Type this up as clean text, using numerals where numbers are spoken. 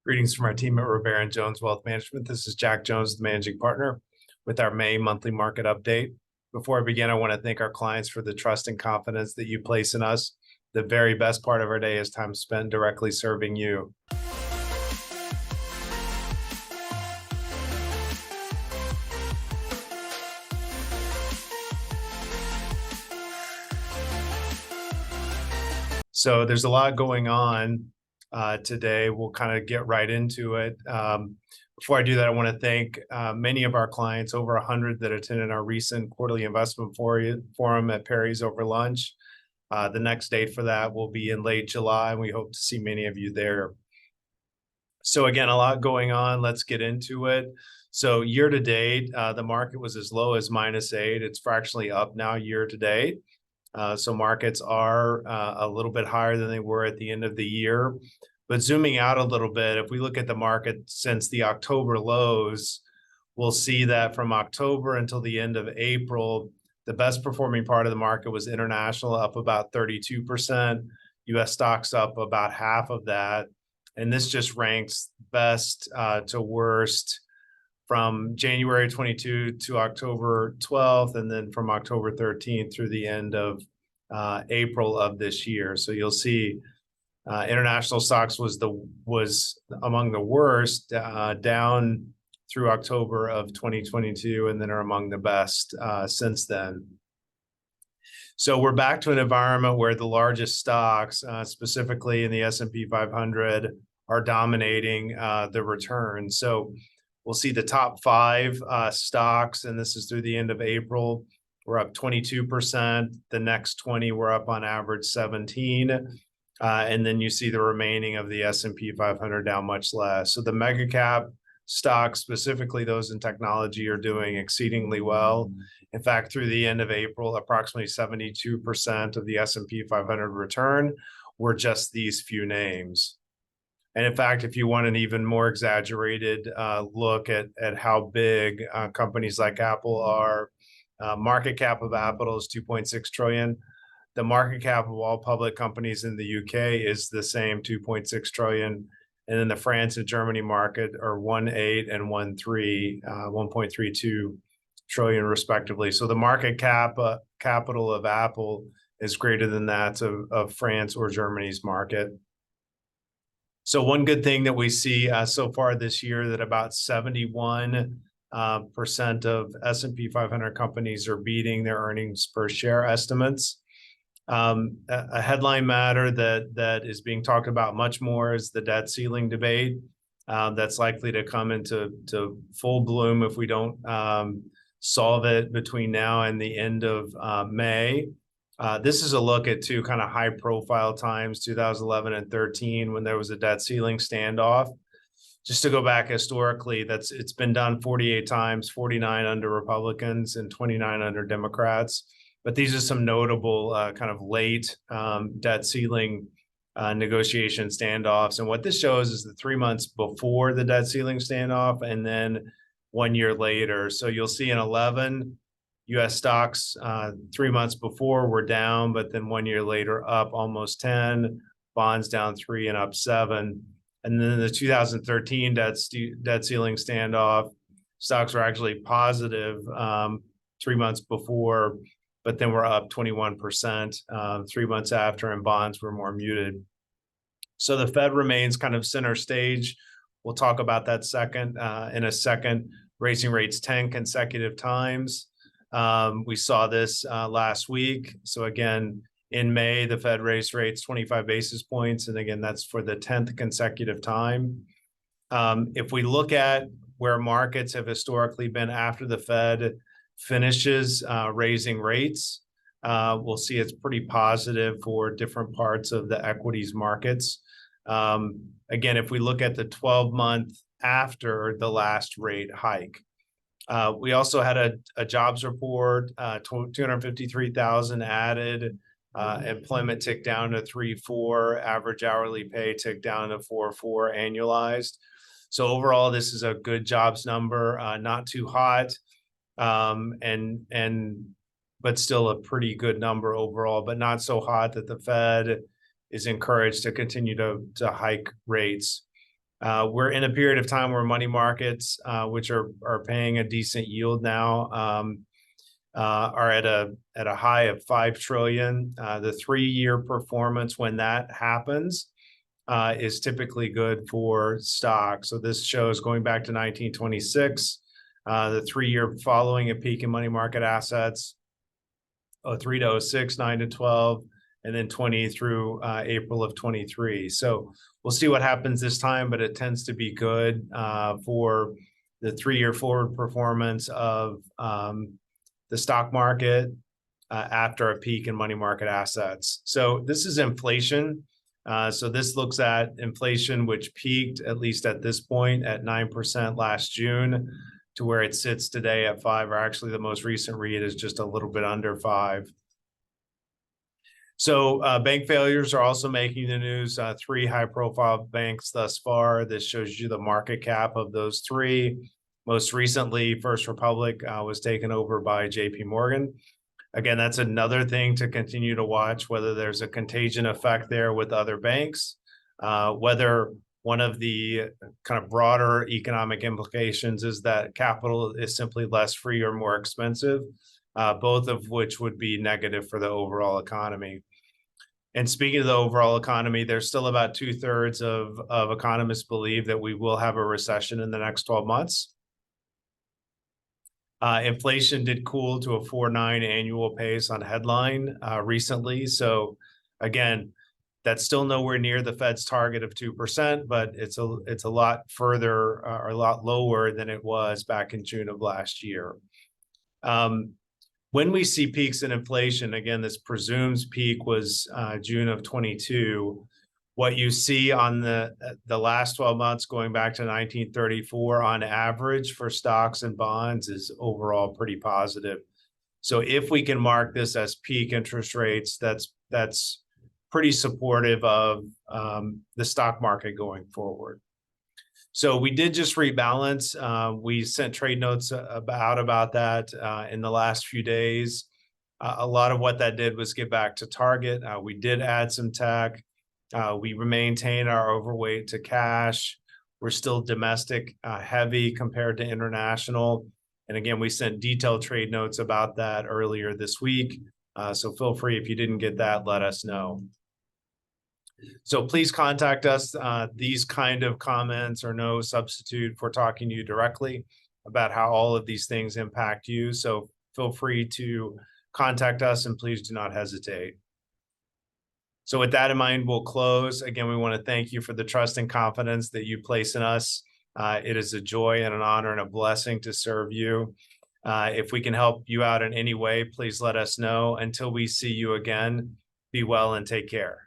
Greetings from our team at Robare and Jones Wealth Management. This is Jack Jones, the managing partner, with our May monthly market update. Before I begin, I want to thank our clients for the trust and confidence that you place in us. The very best part of our day is time spent directly serving you. So there's a lot going on today. We'll kind of get right into it. Before I do that, I want to thank many of our clients, over 100 that attended our recent quarterly investment forum at Perry's over lunch. The next date for that will be in late July, and we hope to see many of you there. So again, a lot going on. Let's get into it. So year to date, the market was as low as -8. It's fractionally up now year to date. So markets are a little bit higher than they were at the end of the year. But zooming out a little bit, if we look at the market since the October lows, we'll see that from October until the end of April, the best performing part of the market was international, up about 32%. US stocks up about half of that. And this just ranks best to worst from January 22 to October 12th, and then from October 13th through the end of April of this year. So you'll see international stocks was among the worst, down through October of 2022, and then are among the best since then. So we're back to an environment where the largest stocks, specifically in the S&P 500, are dominating the return. So we'll see the top 5 stocks, and this is through the end of April. We're up 22%. The next 20 were up on average 17. And then you see the remaining of the S&P 500 down much less. So the mega cap stocks, specifically those in technology, are doing exceedingly well. In fact, through the end of April, approximately 72% of the S&P 500 return were just these few names. And in fact, if you want an even more exaggerated look at how big companies like Apple are, market cap of Apple is 2.6 trillion. The market cap of all public companies in the UK is the same, 2.6 trillion. And then the France and Germany market are 1.8 and 1.32 trillion respectively. So the market capital of Apple is greater than that of France or Germany's market. So one good thing that we see so far this year, that about 71% of S&P 500 companies are beating their earnings per share estimates. A headline matter that is being talked about much more is the debt ceiling debate. That's likely to come into full bloom if we don't solve it between now and the end of May. This is a look at 2 kind of high-profile times, 2011 and 13, when there was a debt ceiling standoff. Just to go back historically, it's been done 48 times, 49 under Republicans and 29 under Democrats. But these are some notable kind of late debt ceiling negotiation standoffs. And what this shows is the 3 months before the debt ceiling standoff and then 1 year later. So you'll see in 11, US stocks 3 months before were down, but then 1 year later up almost 10, bonds down 3 and up 7. And then the 2013 debt ceiling standoff, stocks were actually positive 3 months before, but then we're up 21% 3 months after, and bonds were more muted. So the Fed remains kind of center stage. We'll talk about that in a second, raising rates 10 consecutive times. We saw this last week. So again, in May, the Fed raised rates 25 basis points. And again, that's for the 10th consecutive time. If we look at where markets have historically been after the Fed finishes raising rates, we'll see it's pretty positive for different parts of the equities markets. Again, if we look at the 12-month after the last rate hike, we also had a jobs report, 253,000 added, employment ticked down to 3.4, average hourly pay ticked down to 4.4 annualized. So overall, this is a good jobs number, not too hot, but still a pretty good number overall, but not so hot that the Fed is encouraged to continue to hike rates. We're in a period of time where money markets, which are paying a decent yield now, are at a high of 5 trillion. The 3-year performance when that happens is typically good for stocks. So this shows going back to 1926, the 3-year following a peak in money market assets, 03 to 06, 9 to 12, and then 20 through April of 23. So we'll see what happens this time, but it tends to be good for the 3-year forward performance of the stock market after a peak in money market assets. So this is inflation. So this looks at inflation, which peaked, at least at this point, at 9% last June, to where it sits today at 5, or actually the most recent read is just a little bit under 5. So bank failures are also making the news. 3 high-profile banks thus far. This shows you the market cap of those 3. Most recently, First Republic was taken over by JP Morgan. Again, that's another thing to continue to watch, whether there's a contagion effect there with other banks, whether one of the kind of broader economic implications is that capital is simply less free or more expensive, both of which would be negative for the overall economy. And speaking of the overall economy, there's still about 2/3 of economists believe that we will have a recession in the next 12 months. Inflation did cool to a 4.9 annual pace on headline recently. So again, that's still nowhere near the Fed's target of 2%, but it's a lot further or a lot lower than it was back in June of last year. When we see peaks in inflation, again, this presumes peak was June of 22. What you see on the last 12 months going back to 1934 on average for stocks and bonds is overall pretty positive. So if we can mark this as peak interest rates, that's pretty supportive of the stock market going forward. So we did just rebalance. We sent trade notes about that in the last few days. A lot of what that did was get back to target. We did add some tech. We maintain our overweight to cash. We're still domestic heavy compared to international. And again, we sent detailed trade notes about that earlier this week. So feel free, if you didn't get that, let us know. So please contact us. These kind of comments are no substitute for talking to you directly about how all of these things impact you. So feel free to contact us, and please do not hesitate. So with that in mind, we'll close. Again, we want to thank you for the trust and confidence that you place in us. It is a joy and an honor and a blessing to serve you. If we can help you out in any way, please let us know. Until we see you again, be well and take care.